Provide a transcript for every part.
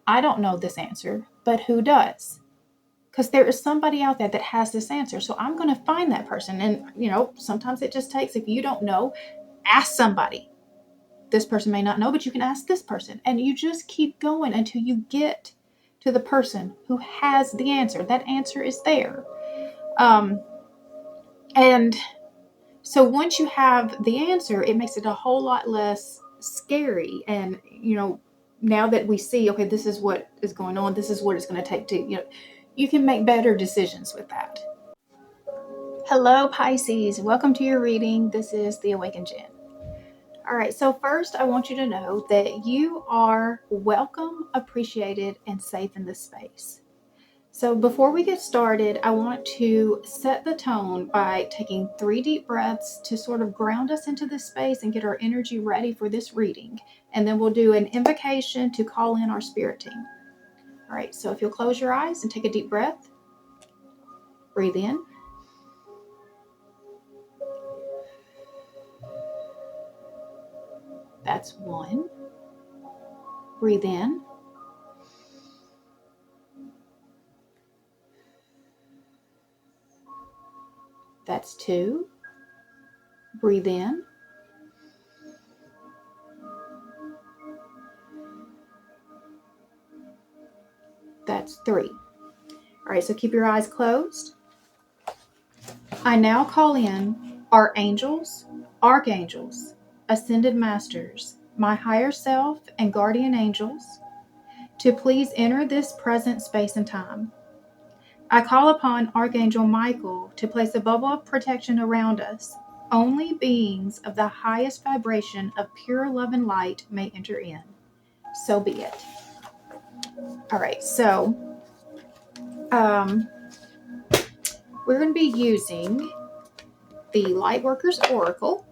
I don't know this answer, but who does? Because there is somebody out there that has this answer. So I'm going to find that person. And, sometimes it just takes, if you don't know, ask somebody. This person may not know, but you can ask this person. And you just keep going until you get to the person who has the answer. That answer is there. And so once you have the answer, it makes it a whole lot less scary. And, now that we see, okay, this is what is going on, this is what it's going to take to, you can make better decisions with that. Hello, Pisces. Welcome to your reading. This is the Awakened Jen. All right, so first I want you to know that you are welcome, appreciated, and safe in this space. So before we get started, I want to set the tone by taking 3 deep breaths to sort of ground us into this space and get our energy ready for this reading. And then we'll do an invocation to call in our spirit team. All right, so if you'll close your eyes and take a deep breath, breathe in. That's 1. Breathe in. That's 2. Breathe in. That's 3. All right, so keep your eyes closed. I now call in our angels, archangels, ascended masters, my higher self, and guardian angels to please enter this present space and time. I call upon Archangel Michael to place a bubble of protection around us. Only beings of the highest vibration of pure love and light may enter in. So be it. All right, so we're going to be using the Lightworkers Oracle.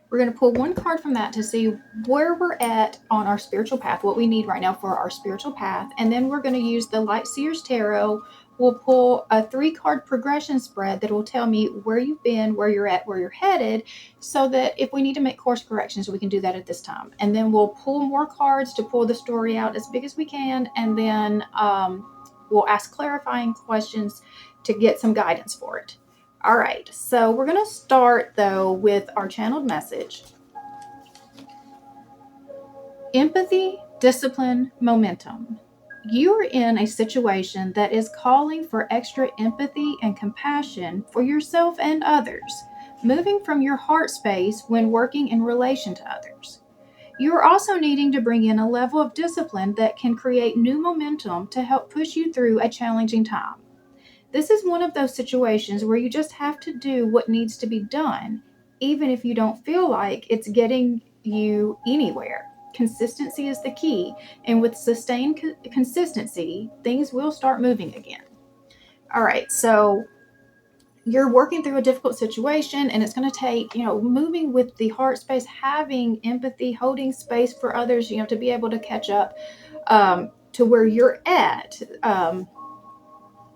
We're going to pull 1 card from that to see where we're at on our spiritual path, what we need right now for our spiritual path. And then we're going to use the Light Seers Tarot. We'll pull a 3-card progression spread that will tell me where you've been, where you're at, where you're headed, so that if we need to make course corrections, we can do that at this time. And then we'll pull more cards to pull the story out as big as we can. And then we'll ask clarifying questions to get some guidance for it. All right, so we're going to start, though, with our channeled message. Empathy, discipline, momentum. You are in a situation that is calling for extra empathy and compassion for yourself and others, moving from your heart space when working in relation to others. You are also needing to bring in a level of discipline that can create new momentum to help push you through a challenging time. This is one of those situations where you just have to do what needs to be done, even if you don't feel like it's getting you anywhere. Consistency is the key, and with sustained consistency, things will start moving again. All right, so you're working through a difficult situation, and it's going to take, moving with the heart space, having empathy, holding space for others, to be able to catch up to where you're at.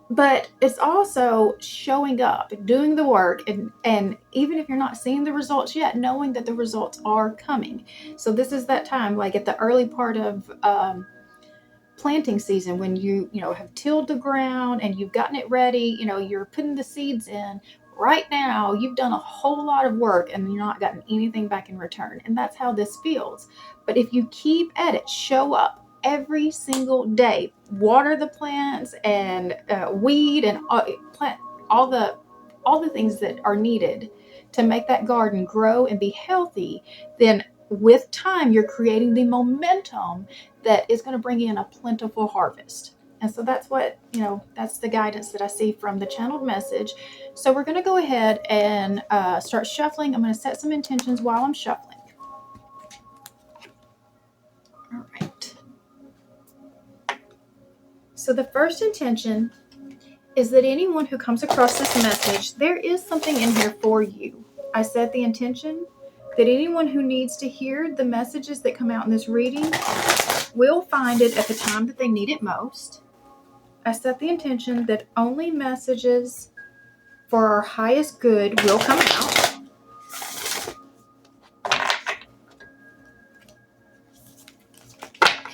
But it's also showing up, doing the work, and even if you're not seeing the results yet, knowing that the results are coming. So this is that time, like at the early part of planting season, when you have tilled the ground and you've gotten it ready, you're putting the seeds in. Right now, you've done a whole lot of work and you're not gotten anything back in return. And that's how this feels. But if you keep at it, show up every single day, water the plants and weed and plant all the things that are needed to make that garden grow and be healthy, then with time you're creating the momentum that is going to bring in a plentiful harvest. And so that's what, that's the guidance that I see from the channeled message. So we're going to go ahead and start shuffling. I'm going to set some intentions while I'm shuffling. All right. So the first intention is that anyone who comes across this message, there is something in here for you. I set the intention that anyone who needs to hear the messages that come out in this reading will find it at the time that they need it most. I set the intention that only messages for our highest good will come out.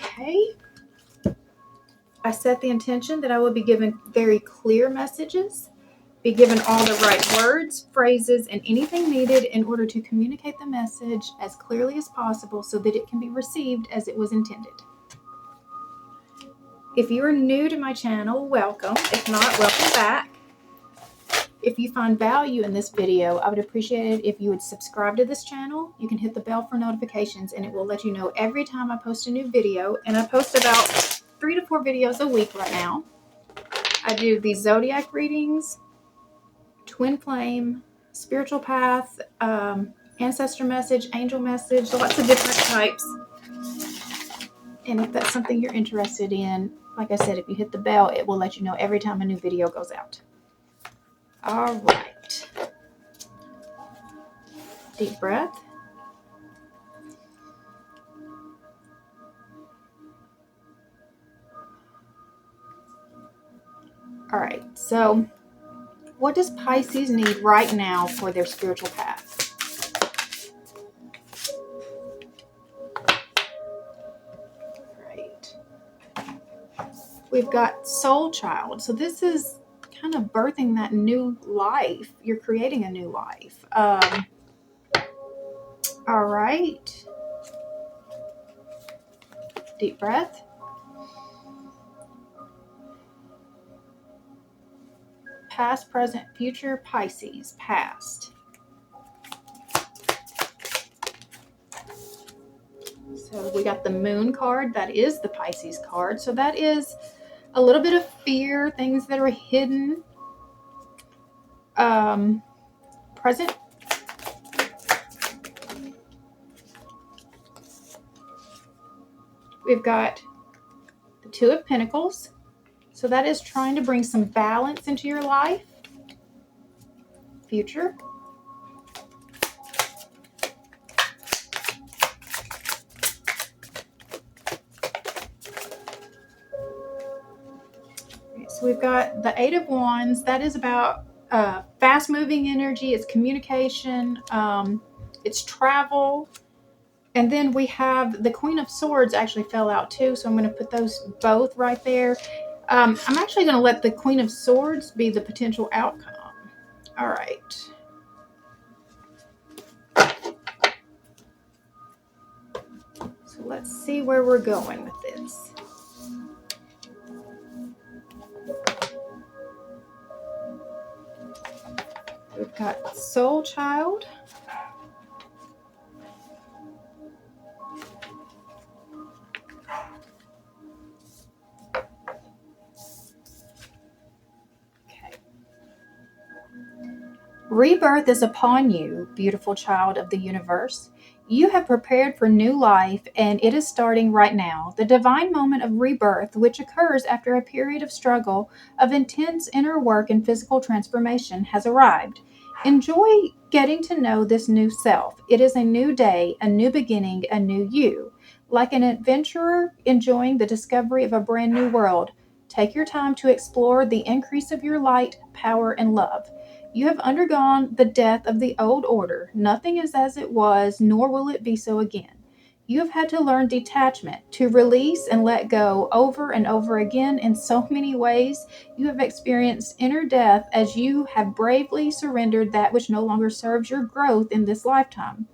Okay. I set the intention that I will be given very clear messages, be given all the right words, phrases, and anything needed in order to communicate the message as clearly as possible so that it can be received as it was intended. If you are new to my channel, welcome. If not, welcome back. If you find value in this video, I would appreciate it if you would subscribe to this channel. You can hit the bell for notifications and it will let you know every time I post a new video. And I post about 3 to 4 videos a week right now. I do the zodiac readings, twin flame, spiritual path, ancestor message, angel message, lots of different types. And if that's something you're interested in, like I said, if you hit the bell, it will let you know every time a new video goes out. All right. Deep breath. All right. So what does Pisces need right now for their spiritual path? Right. We've got soul child. So this is kind of birthing that new life. You're creating a new life. All right. Deep breath. Past, present, future, Pisces, past. So we got the moon card. That is the Pisces card. So that is a little bit of fear, things that are hidden. Present. We've got the Two of Pentacles. So that is trying to bring some balance into your life. Future. So we've got the Eight of Wands. That is about fast-moving energy. It's communication. It's travel. And then we have the Queen of Swords actually fell out too. So I'm going to put those both right there. I'm actually going to let the Queen of Swords be the potential outcome. All right. So let's see where we're going with this. We've got Soul Child. Okay. Rebirth is upon you, beautiful child of the universe. You have prepared for new life, and it is starting right now. The divine moment of rebirth, which occurs after a period of struggle, of intense inner work and physical transformation, has arrived. Enjoy getting to know this new self. It is a new day, a new beginning, a new you. Like an adventurer enjoying the discovery of a brand new world, take your time to explore the increase of your light, power, and love. You have undergone the death of the old order. Nothing is as it was, nor will it be so again. You have had to learn detachment, to release and let go over and over again in so many ways. You have experienced inner death as you have bravely surrendered that which no longer serves your growth in this lifetime.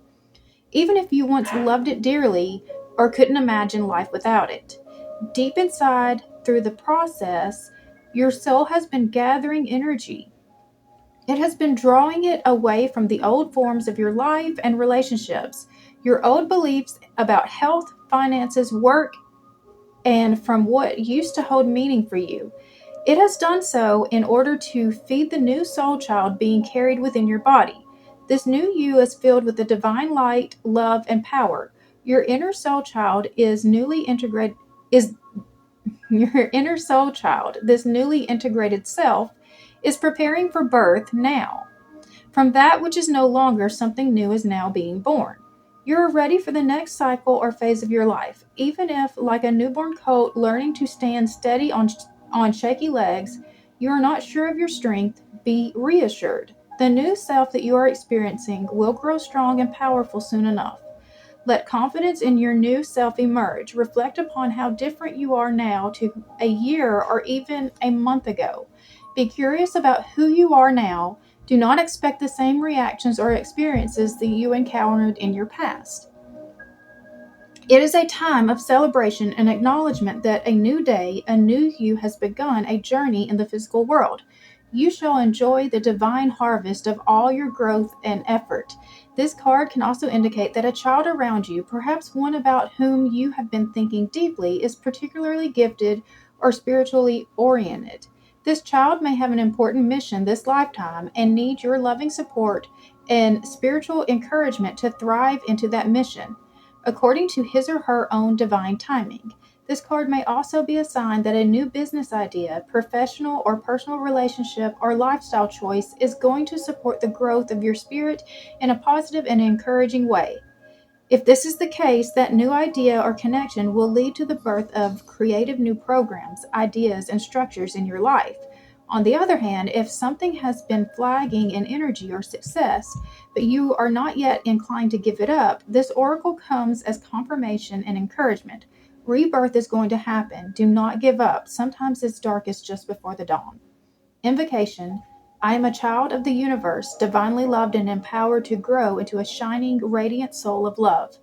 Even if you once loved it dearly or couldn't imagine life without it. Deep inside, through the process, your soul has been gathering energy. It has been drawing it away from the old forms of your life and relationships, your old beliefs about health, finances, work, and from what used to hold meaning for you. It has done so in order to feed the new soul child being carried within your body. This new you is filled with the divine light, love, and power. Your inner soul child is newly integrated. Your inner soul child, this newly integrated self, is preparing for birth now. From that which is no longer, something new is now being born. You are ready for the next cycle or phase of your life. Even if, like a newborn colt learning to stand steady on shaky legs, you are not sure of your strength, be reassured. The new self that you are experiencing will grow strong and powerful soon enough. Let confidence in your new self emerge. Reflect upon how different you are now to a year or even a month ago. Be curious about who you are now. Do not expect the same reactions or experiences that you encountered in your past. It is a time of celebration and acknowledgement that a new day, a new you has begun a journey in the physical world. You shall enjoy the divine harvest of all your growth and effort. This card can also indicate that a child around you, perhaps one about whom you have been thinking deeply, is particularly gifted or spiritually oriented. This child may have an important mission this lifetime and need your loving support and spiritual encouragement to thrive into that mission, according to his or her own divine timing. This card may also be a sign that a new business idea, professional or personal relationship, or lifestyle choice is going to support the growth of your spirit in a positive and encouraging way. If this is the case, that new idea or connection will lead to the birth of creative new programs, ideas, and structures in your life. On the other hand, if something has been flagging in energy or success, but you are not yet inclined to give it up, this oracle comes as confirmation and encouragement. Rebirth is going to happen. Do not give up. Sometimes it's darkest just before the dawn. Invocation. I am a child of the universe, divinely loved and empowered to grow into a shining, radiant soul of love.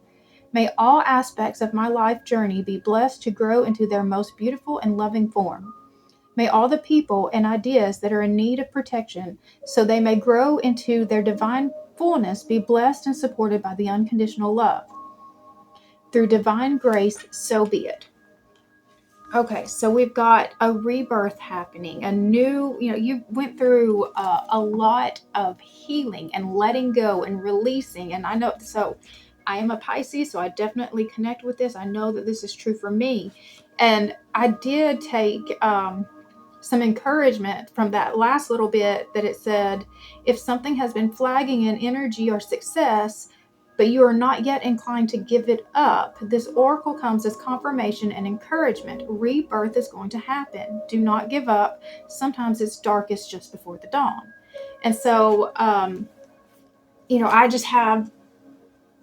May all aspects of my life journey be blessed to grow into their most beautiful and loving form. May all the people and ideas that are in need of protection, so they may grow into their divine fullness, be blessed and supported by the unconditional love. Through divine grace, so be it. Okay, so we've got a rebirth happening, a new, you went through a lot of healing and letting go and releasing. And I know, so I am a Pisces, so I definitely connect with this. I know that this is true for me. And I did take some encouragement from that last little bit that it said, if something has been flagging in energy or success, but you are not yet inclined to give it up, this oracle comes as confirmation and encouragement. Rebirth is going to happen. Do not give up. Sometimes it's darkest just before the dawn. And so, I just have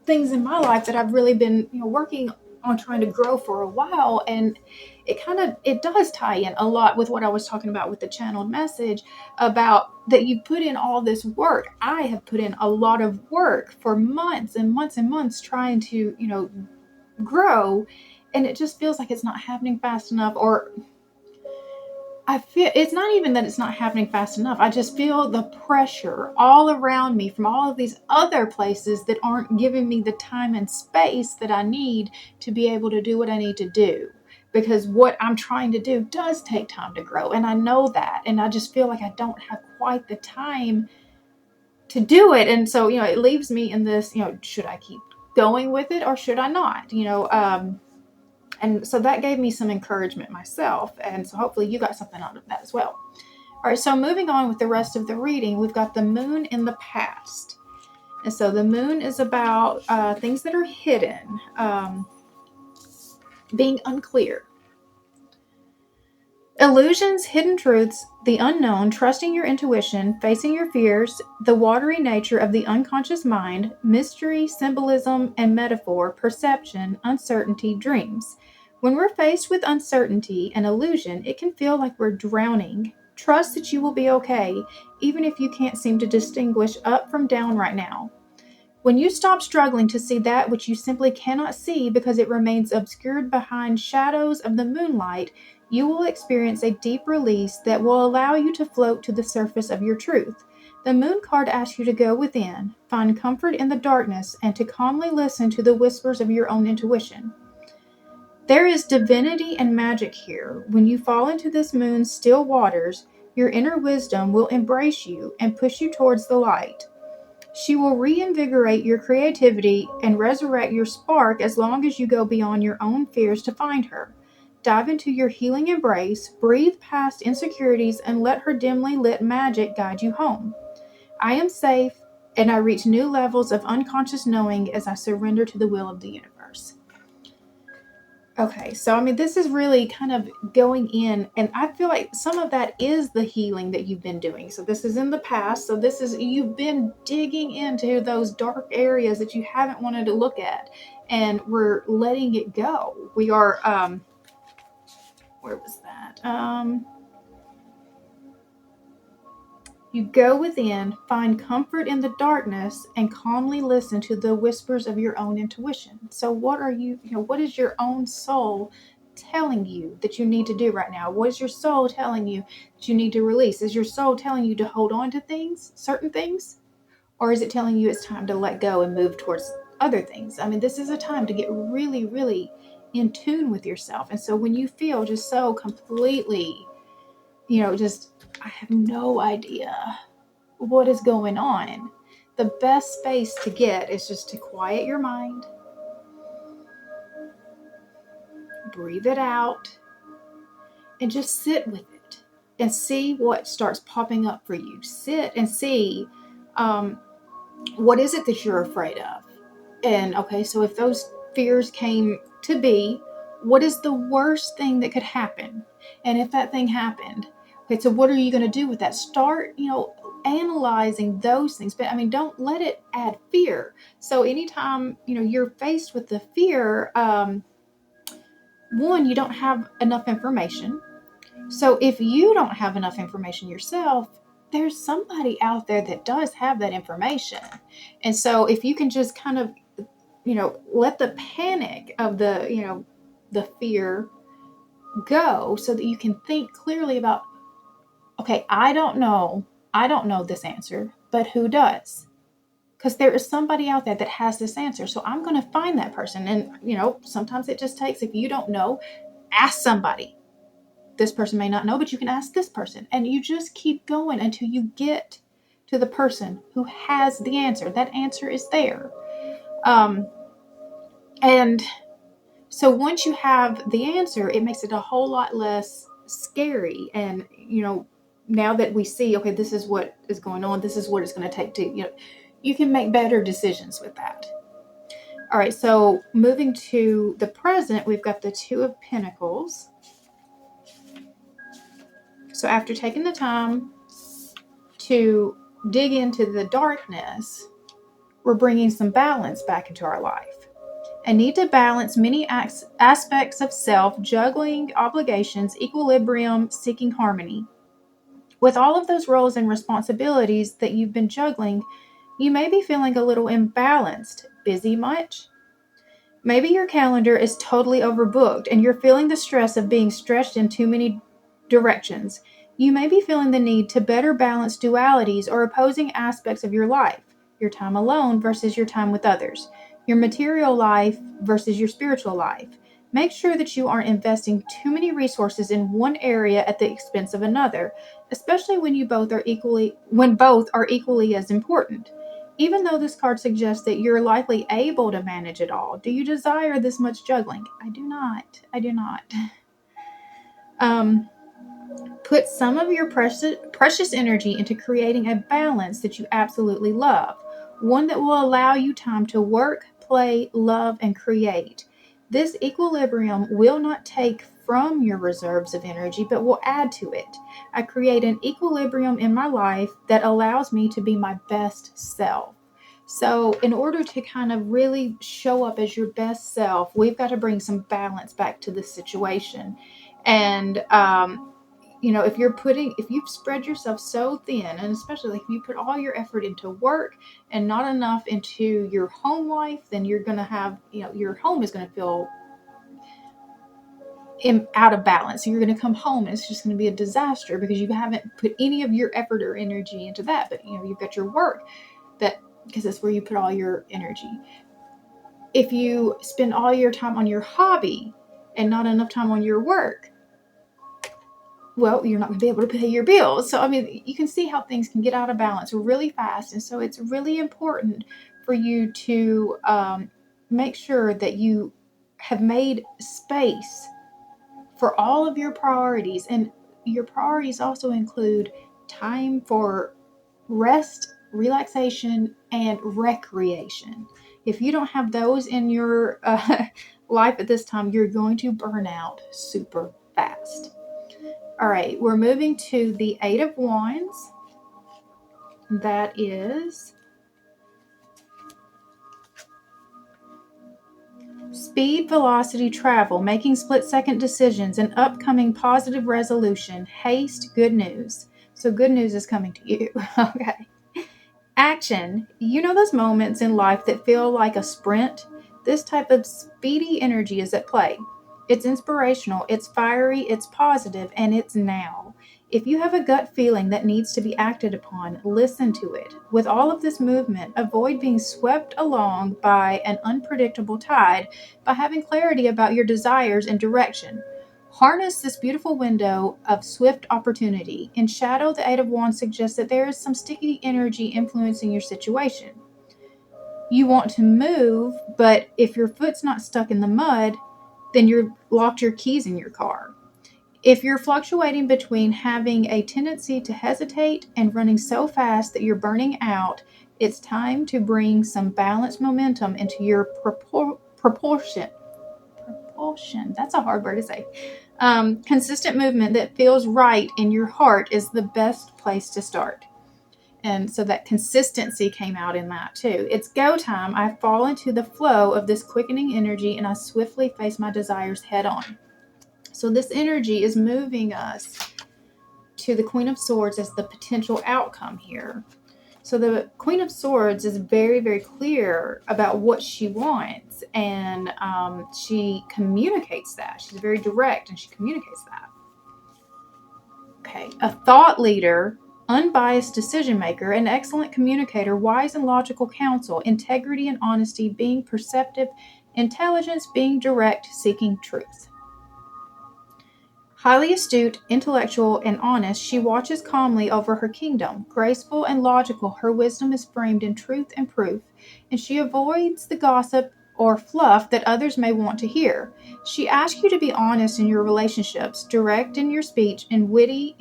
things in my life that I've really been, working on trying to grow for a while. And it does tie in a lot with what I was talking about with the channeled message about that you put in all this work. I have put in a lot of work for months and months and months trying to, grow. And it just feels like it's not happening fast enough, or I feel it's not even that it's not happening fast enough. I just feel the pressure all around me from all of these other places that aren't giving me the time and space that I need to be able to do what I need to do. Because what I'm trying to do does take time to grow. And I know that. And I just feel like I don't have quite the time to do it. And so, it leaves me in this, should I keep going with it or should I not? And so that gave me some encouragement myself. And so hopefully you got something out of that as well. All right, so moving on with the rest of the reading, we've got the moon in the past. And so the moon is about things that are hidden, being unclear. Illusions, hidden truths, the unknown, trusting your intuition, facing your fears, the watery nature of the unconscious mind, mystery, symbolism, and metaphor, perception, uncertainty, dreams. When we're faced with uncertainty and illusion, it can feel like we're drowning. Trust that you will be okay, even if you can't seem to distinguish up from down right now. When you stop struggling to see that which you simply cannot see because it remains obscured behind shadows of the moonlight, you will experience a deep release that will allow you to float to the surface of your truth. The moon card asks you to go within, find comfort in the darkness, and to calmly listen to the whispers of your own intuition. There is divinity and magic here. When you fall into this moon's still waters, your inner wisdom will embrace you and push you towards the light. She will reinvigorate your creativity and resurrect your spark as long as you go beyond your own fears to find her. Dive into your healing embrace, breathe past insecurities, and let her dimly lit magic guide you home. I am safe, and I reach new levels of unconscious knowing as I surrender to the will of the universe. Okay, so this is really kind of going in, and I feel like some of that is the healing that you've been doing. So this is in the past. So this is, you've been digging into those dark areas that you haven't wanted to look at. and we're letting it go. We are, where was that? You go within, find comfort in the darkness, and calmly listen to the whispers of your own intuition. So what are what is your own soul telling you that you need to do right now? What is your soul telling you that you need to release? Is your soul telling you to hold on to things, certain things? Or is it telling you it's time to let go and move towards other things? I mean, this is a time to get really, really in tune with yourself. And so when you feel just so completely, just, I have no idea what is going on, the best space to get is just to quiet your mind, breathe it out, and just sit with it and see what starts popping up for you. Sit and see, what is it that you're afraid of? And okay, so if those fears came to be, what is the worst thing that could happen? And if that thing happened, okay, so what are you going to do with that? Start, analyzing those things. But I mean, don't let it add fear. So anytime, you're faced with the fear, one, you don't have enough information. So if you don't have enough information yourself, there's somebody out there that does have that information. And so if you can just kind of, let the panic of the fear go so that you can think clearly about, okay, I don't know this answer, but who does? Because there is somebody out there that has this answer. So I'm going to find that person. And, sometimes it just takes, if you don't know, ask somebody. This person may not know, but you can ask this person. And you just keep going until you get to the person who has the answer. That answer is there. And so once you have the answer, it makes it a whole lot less scary. And, now that we see, okay, this is what is going on, this is what it's going to take to, you can make better decisions with that. All right, so moving to the present, we've got the Two of Pentacles. So after taking the time to dig into the darkness, we're bringing some balance back into our life. I need to balance many aspects of self, juggling obligations, equilibrium, seeking harmony. With all of those roles and responsibilities that you've been juggling, you may be feeling a little imbalanced. Busy much? Maybe your calendar is totally overbooked and you're feeling the stress of being stretched in too many directions. You may be feeling the need to better balance dualities or opposing aspects of your life, your time alone versus your time with others, your material life versus your spiritual life. Make sure that you aren't investing too many resources in one area at the expense of another, especially when both are equally as important. Even though this card suggests that you're likely able to manage it all, do you desire this much juggling? I do not. Put some of your precious energy into creating a balance that you absolutely love, one that will allow you time to work, play, love, and create. This equilibrium will not take from your reserves of energy, but will add to it. I create an equilibrium in my life that allows me to be my best self. So in order to kind of really show up as your best self, we've got to bring some balance back to the situation. And, if you've spread yourself so thin, and especially if you put all your effort into work and not enough into your home life, then you're going to have, your home is going to feel out of balance. So you're going to come home and it's just going to be a disaster because you haven't put any of your effort or energy into that. But, you've got your work because that's where you put all your energy. If you spend all your time on your hobby and not enough time on your work, well, you're not going to be able to pay your bills. So, you can see how things can get out of balance really fast. And so it's really important for you to make sure that you have made space for all of your priorities. And your priorities also include time for rest, relaxation, and recreation. If you don't have those in your life at this time, you're going to burn out super fast. All right, we're moving to the Eight of Wands. That is Speed, velocity, travel, making split-second decisions, and upcoming positive resolution. Haste, good news. So good news is coming to you. Okay. Action. You know those moments in life that feel like a sprint? This type of speedy energy is at play. It's inspirational, it's fiery, it's positive, and it's now. If you have a gut feeling that needs to be acted upon, listen to it. With all of this movement, avoid being swept along by an unpredictable tide by having clarity about your desires and direction. Harness this beautiful window of swift opportunity. In shadow, the Eight of Wands suggests that there is some sticky energy influencing your situation. You want to move, but if your foot's not stuck in the mud, then you're locked your keys in your car. If you're fluctuating between having a tendency to hesitate and running so fast that you're burning out, it's time to bring some balanced momentum into your propulsion. That's a hard word to say. Consistent movement that feels right in your heart is the best place to start. And so that consistency came out in that too. It's go time. I fall into the flow of this quickening energy and I swiftly face my desires head on. So this energy is moving us to the Queen of Swords as the potential outcome here. So the Queen of Swords is very, very clear about what she wants, and she communicates that. She's very direct, and she communicates that. Okay, a thought leader, unbiased decision maker, an excellent communicator, wise and logical counsel, integrity and honesty, being perceptive, intelligence, being direct, seeking truth. Highly astute, intellectual, and honest, she watches calmly over her kingdom. Graceful and logical, her wisdom is framed in truth and proof, and she avoids the gossip or fluff that others may want to hear. She asks you to be honest in your relationships, direct in your speech, and witty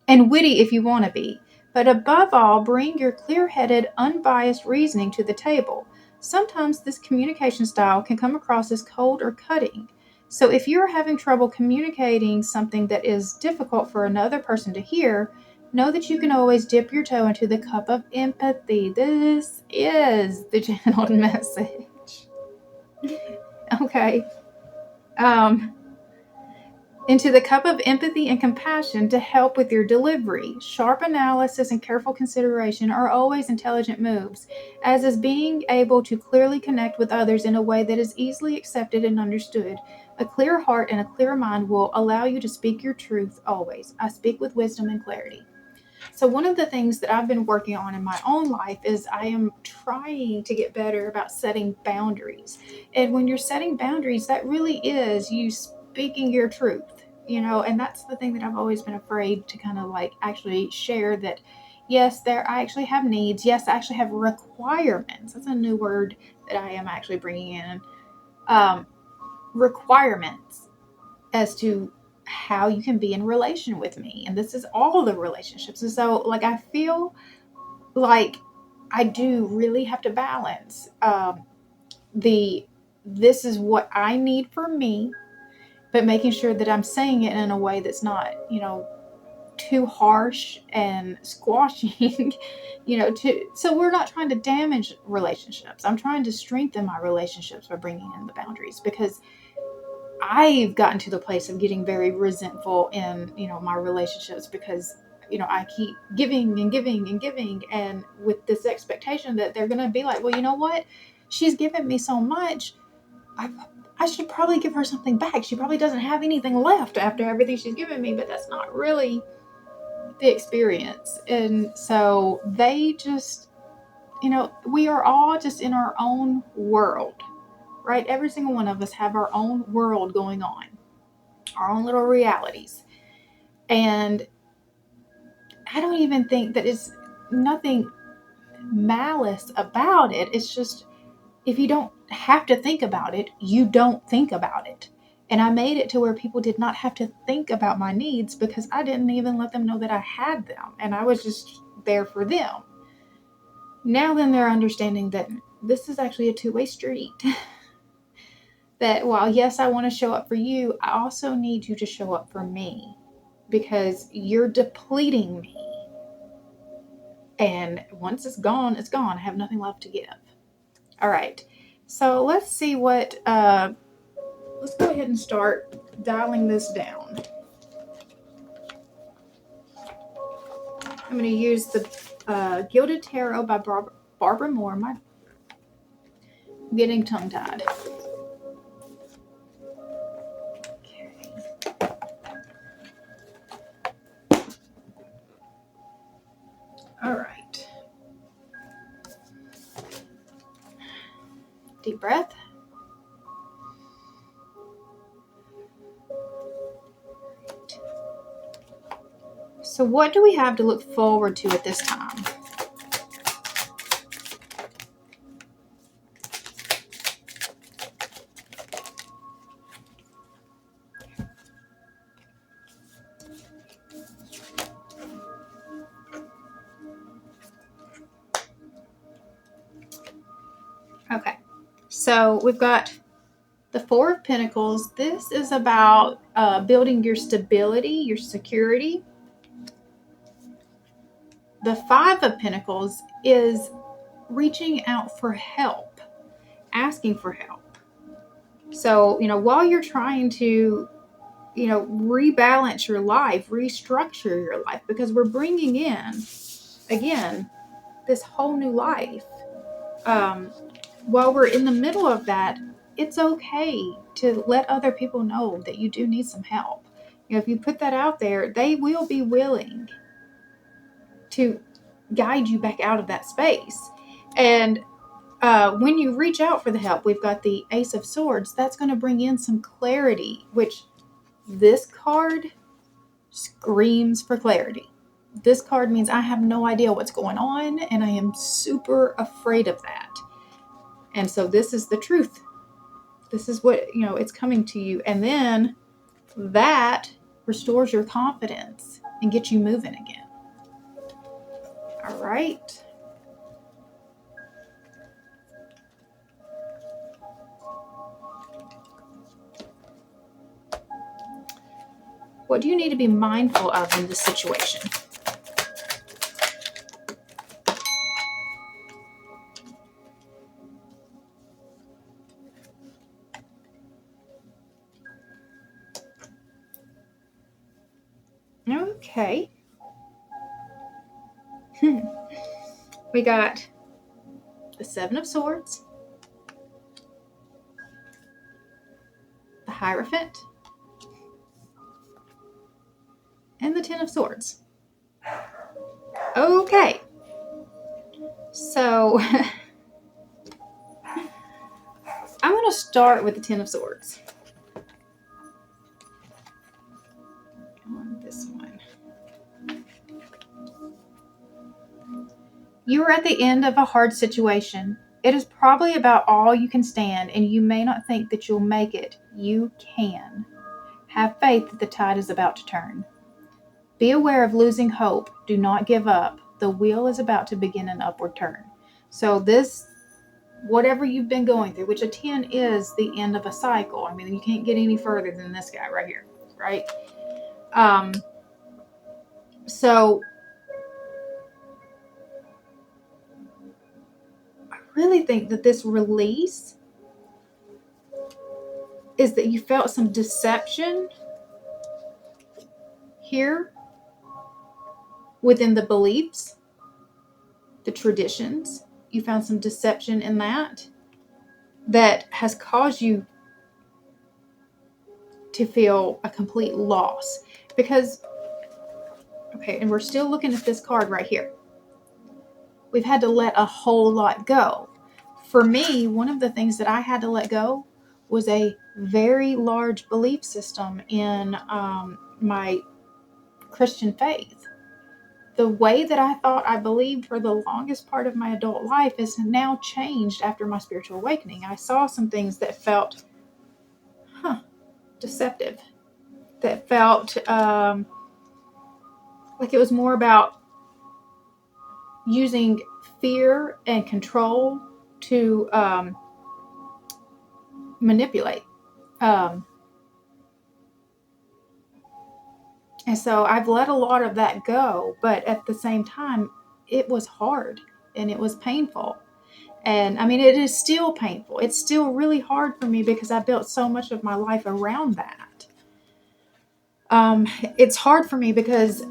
witty if you want to be. But above all, bring your clear-headed, unbiased reasoning to the table. Sometimes this communication style can come across as cold or cutting. So if you're having trouble communicating something that is difficult for another person to hear, know that you can always dip your toe into the cup of empathy. This is the channeled message. Okay. Into the cup of empathy and compassion to help with your delivery. Sharp analysis and careful consideration are always intelligent moves, as is being able to clearly connect with others in a way that is easily accepted and understood. A clear heart and a clear mind will allow you to speak your truth always. I speak with wisdom and clarity. So one of the things that I've been working on in my own life is I am trying to get better about setting boundaries. And when you're setting boundaries, that really is you speaking your truth, and that's the thing that I've always been afraid to kind of like actually share, that yes, I actually have needs. Yes, I actually have requirements. That's a new word that I am actually bringing in. Requirements as to how you can be in relation with me. And this is all the relationships. And so like, I feel like I do really have to balance this is what I need for me, but making sure that I'm saying it in a way that's not, too harsh and squashing, so we're not trying to damage relationships. I'm trying to strengthen my relationships by bringing in the boundaries, because I've gotten to the place of getting very resentful in, my relationships, because, I keep giving and giving and giving, and with this expectation that they're going to be like, well, you know what? She's given me so much. I should probably give her something back. She probably doesn't have anything left after everything she's given me, but that's not really the experience. And so they just, we are all just in our own world, right? Every single one of us have our own world going on, our own little realities. And I don't even think that it's nothing malice about it. It's just, if you don't have to think about it, you don't think about it. And I made it to where people did not have to think about my needs, because I didn't even let them know that I had them. And I was just there for them. Now then, they're understanding that this is actually a two-way street. That while, yes, I want to show up for you, I also need you to show up for me, because you're depleting me. And once it's gone, it's gone. I have nothing left to give. All right. So let's see what, let's go ahead and start dialing this down. I'm going to use the Gilded Tarot by Barbara Moore. I'm getting tongue-tied. Okay. All right. Deep breath. So what do we have to look forward to at this time? Okay, so we've got the Four of Pentacles. This is about building your stability, your security. The Five of Pentacles is reaching out for help, asking for help. So, while you're trying to, rebalance your life, restructure your life, because we're bringing in, again, this whole new life. While we're in the middle of that, it's okay to let other people know that you do need some help. If you put that out there, they will be willing to guide you back out of that space. And when you reach out for the help, we've got the Ace of Swords. That's going to bring in some clarity, which this card screams for clarity. This card means I have no idea what's going on, and I am super afraid of that. And so this is the truth. This is what, it's coming to you. And then that restores your confidence and gets you moving again. All right. What do you need to be mindful of in this situation? Okay. We got the Seven of Swords, the Hierophant, and the Ten of Swords. Okay. So I'm going to start with the Ten of Swords. On this one. You are at the end of a hard situation. It is probably about all you can stand, and you may not think that you'll make it. You can. Have faith that the tide is about to turn. Be aware of losing hope. Do not give up. The wheel is about to begin an upward turn. So this, whatever you've been going through, which a 10 is the end of a cycle. I mean, you can't get any further than this guy right here, right? So I really think that this release is that you felt some deception here within the beliefs, the traditions. You found some deception in that has caused you to feel a complete loss. Because, okay, and we're still looking at this card right here. We've had to let a whole lot go. For me, one of the things that I had to let go was a very large belief system in my Christian faith. The way that I thought I believed for the longest part of my adult life has now changed after my spiritual awakening. I saw some things that felt deceptive, that felt like it was more about using fear and control to manipulate. And so I've let a lot of that go, but at the same time, it was hard and it was painful. And I mean, it is still painful. It's still really hard for me because I built so much of my life around that. It's hard for me because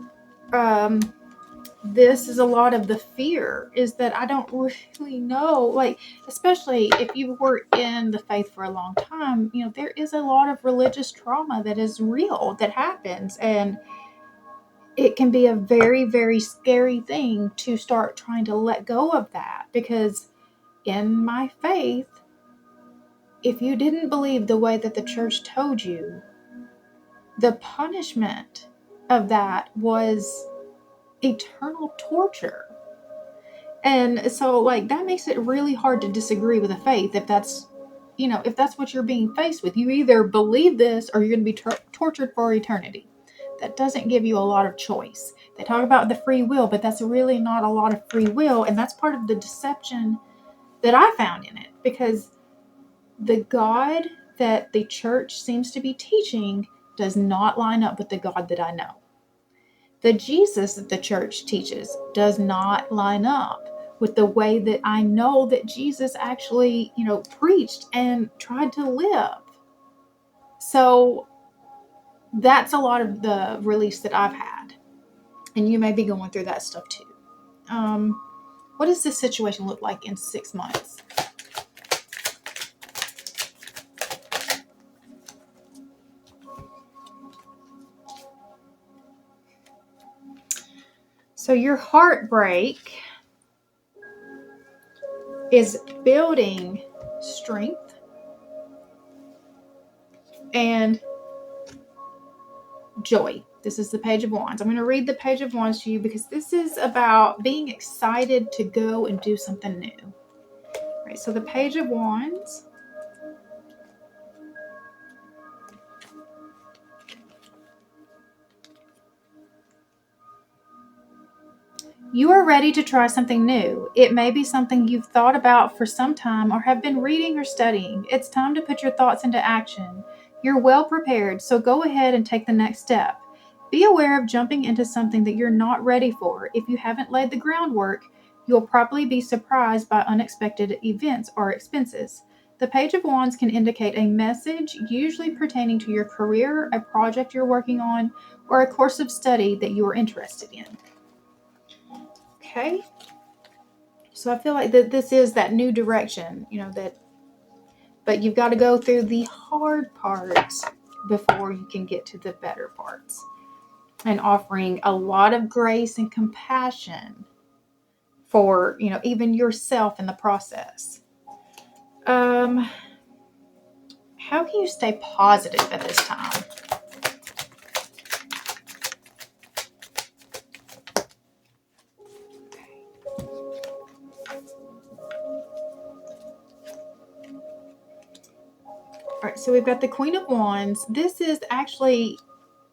this is a lot of the fear, is that I don't really know, like, especially if you were in the faith for a long time, there is a lot of religious trauma that is real, that happens. And it can be a very, very scary thing to start trying to let go of that, because in my faith, if you didn't believe the way that the church told you, the punishment of that was eternal torture. And so, like, that makes it really hard to disagree with the faith if that's what you're being faced with. You either believe this or you're going to be tortured for eternity. That doesn't give you a lot of choice. They talk about the free will, but that's really not a lot of free will. And that's part of the deception that I found in it, because the God that the church seems to be teaching does not line up with the God that I know. The Jesus that the church teaches does not line up with the way that I know that Jesus actually, preached and tried to live. So that's a lot of the release that I've had. And you may be going through that stuff too. What does this situation look like in 6 months? So your heartbreak is building strength and joy. This is the Page of Wands. I'm going to read the Page of Wands to you because this is about being excited to go and do something new. All right, so the Page of Wands. You are ready to try something new. It may be something you've thought about for some time or have been reading or studying. It's time to put your thoughts into action. You're well prepared, so go ahead and take the next step. Be aware of jumping into something that you're not ready for. If you haven't laid the groundwork, you'll probably be surprised by unexpected events or expenses. The Page of Wands can indicate a message, usually pertaining to your career, a project you're working on, or a course of study that you are interested in. Okay, so I feel like that this is that new direction, but you've got to go through the hard parts before you can get to the better parts, and offering a lot of grace and compassion for, even yourself in the process. How can you stay positive at this time? All right, so we've got the Queen of Wands. This is actually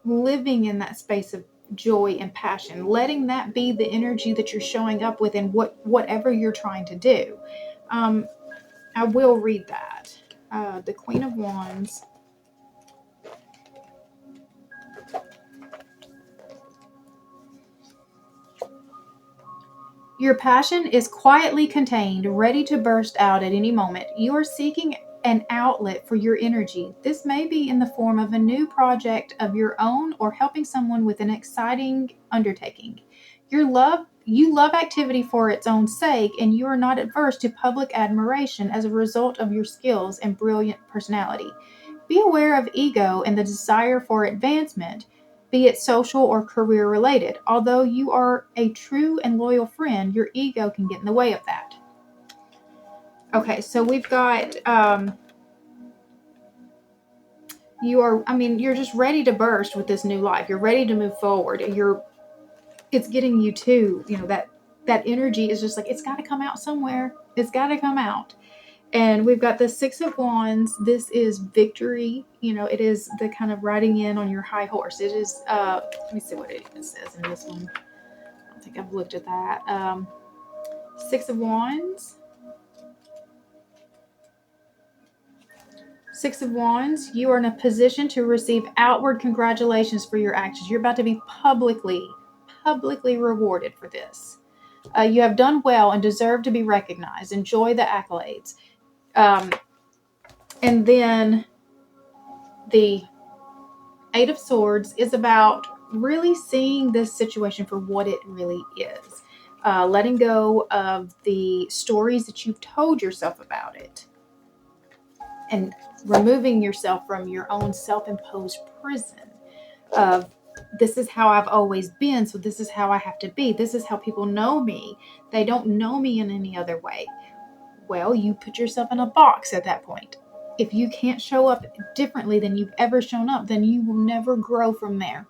living in that space of joy and passion, letting that be the energy that you're showing up with in whatever you're trying to do. I will read that. The Queen of Wands. Your passion is quietly contained, ready to burst out at any moment. You are seeking an outlet for your energy. This may be in the form of a new project of your own or helping someone with an exciting undertaking. You love activity for its own sake, and you are not averse to public admiration as a result of your skills and brilliant personality. Be aware of ego and the desire for advancement, be it social or career related. Although you are a true and loyal friend, your ego can get in the way of that. Okay, so we've got you're just ready to burst with this new life. You're ready to move forward. It's getting you to, that energy is just like, it's got to come out somewhere. It's got to come out. And we've got the Six of Wands. This is victory. It is the kind of riding in on your high horse. It is, let me see what it even says in this one. I don't think I've looked at that. Six of Wands. Six of Wands, you are in a position to receive outward congratulations for your actions. You're about to be publicly rewarded for this. You have done well and deserve to be recognized. Enjoy the accolades. And then the Eight of Swords is about really seeing this situation for what it really is. Letting go of the stories that you've told yourself about it. And removing yourself from your own self-imposed prison of, this is how I've always been, so this is how I have to be. This is how people know me. They don't know me in any other way. Well, you put yourself in a box at that point. If you can't show up differently than you've ever shown up, then you will never grow from there.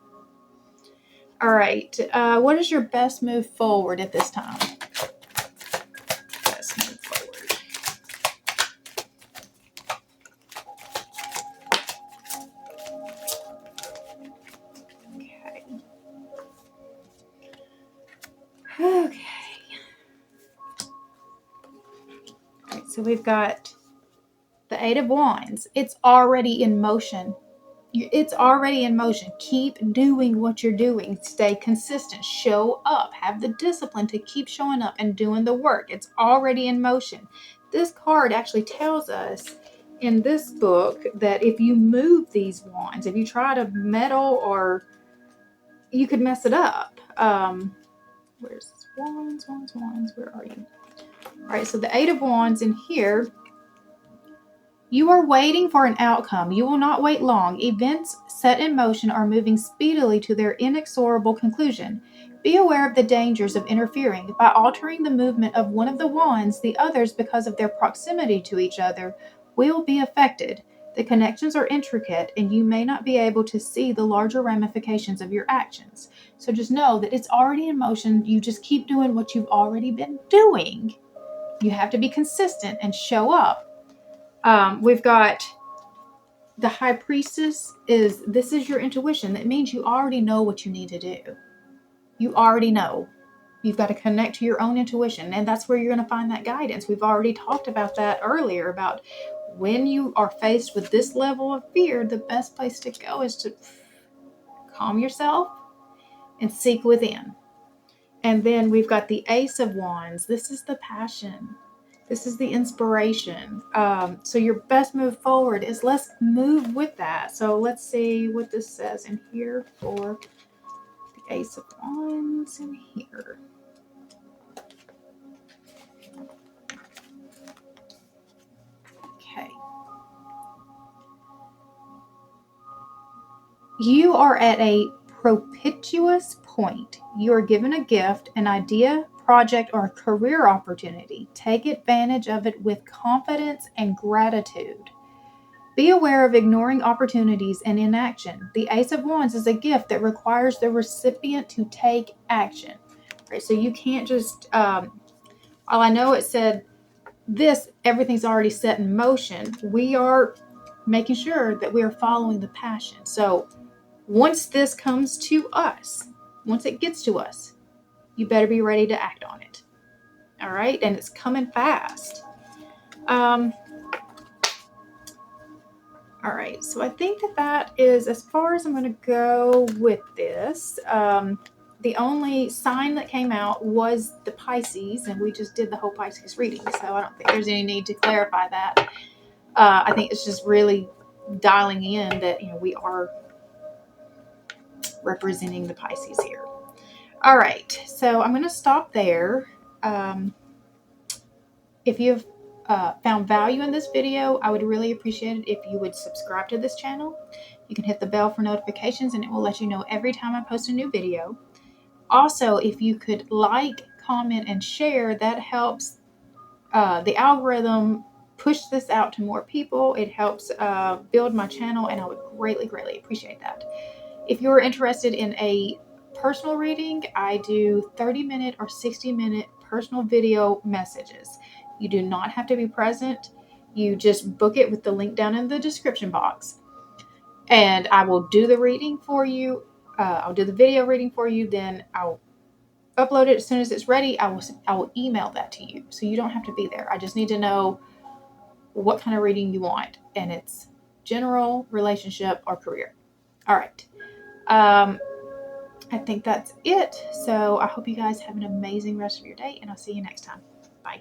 All right. What is your best move forward at this time? Best move forward. Okay. Okay. All right, so we've got the Eight of Wands. It's already in motion. It's already in motion. Keep doing what you're doing. Stay consistent. Show up. Have the discipline to keep showing up and doing the work. It's already in motion. This card actually tells us in this book that if you move these wands, if you try to meddle, or you could mess it up. Where's this? Wands? Where are you? All right, so the Eight of Wands in here. You are waiting for an outcome. You will not wait long. Events set in motion are moving speedily to their inexorable conclusion. Be aware of the dangers of interfering. By altering the movement of one of the wands, the others, because of their proximity to each other, will be affected. The connections are intricate, and you may not be able to see the larger ramifications of your actions. So just know that it's already in motion. You just keep doing what you've already been doing. You have to be consistent and show up. We've got the High Priestess. This is your intuition. That means you already know what you need to do. You already know. You've got to connect to your own intuition, and that's where you're going to find that guidance. We've already talked about that earlier, about when you are faced with this level of fear, the best place to go is to calm yourself and seek within. And then we've got the Ace of Wands. This is the passion. This is the inspiration. So your best move forward is, let's move with that. So let's see what this says in here for the Ace of Wands in here. Okay. You are at a propitious point. You are given a gift, an idea, project, or a career opportunity. Take advantage of it with confidence and gratitude. Be aware of ignoring opportunities and inaction. The Ace of Wands is a gift that requires the recipient to take action. Right, so you can't just, while I know it said this, everything's already set in motion, we are making sure that we are following the passion. So once this comes to us, once it gets to us, you better be ready to act on it. All right, and it's coming fast. All right, so I think that is as far as I'm going to go with this. The only sign that came out was the Pisces, and we just did the whole Pisces reading, so I don't think there's any need to clarify that. I think it's just really dialing in that, we are representing the Pisces here. All right, so I'm going to stop there. If you've found value in this video, I would really appreciate it if you would subscribe to this channel. You can hit the bell for notifications, and it will let you know every time I post a new video. Also, if you could like, comment, and share, that helps the algorithm push this out to more people. It helps build my channel, and I would greatly, greatly appreciate that. If you're interested in a personal reading, I do 30-minute or 60-minute personal video messages. You do not have to be present. You just book it with the link down in the description box. And I will do the reading for you. I'll do the video reading for you. Then I'll upload it as soon as it's ready. I will email that to you. So you don't have to be there. I just need to know what kind of reading you want. And it's general, relationship, or career. All right. I think that's it. So I hope you guys have an amazing rest of your day, and I'll see you next time. Bye.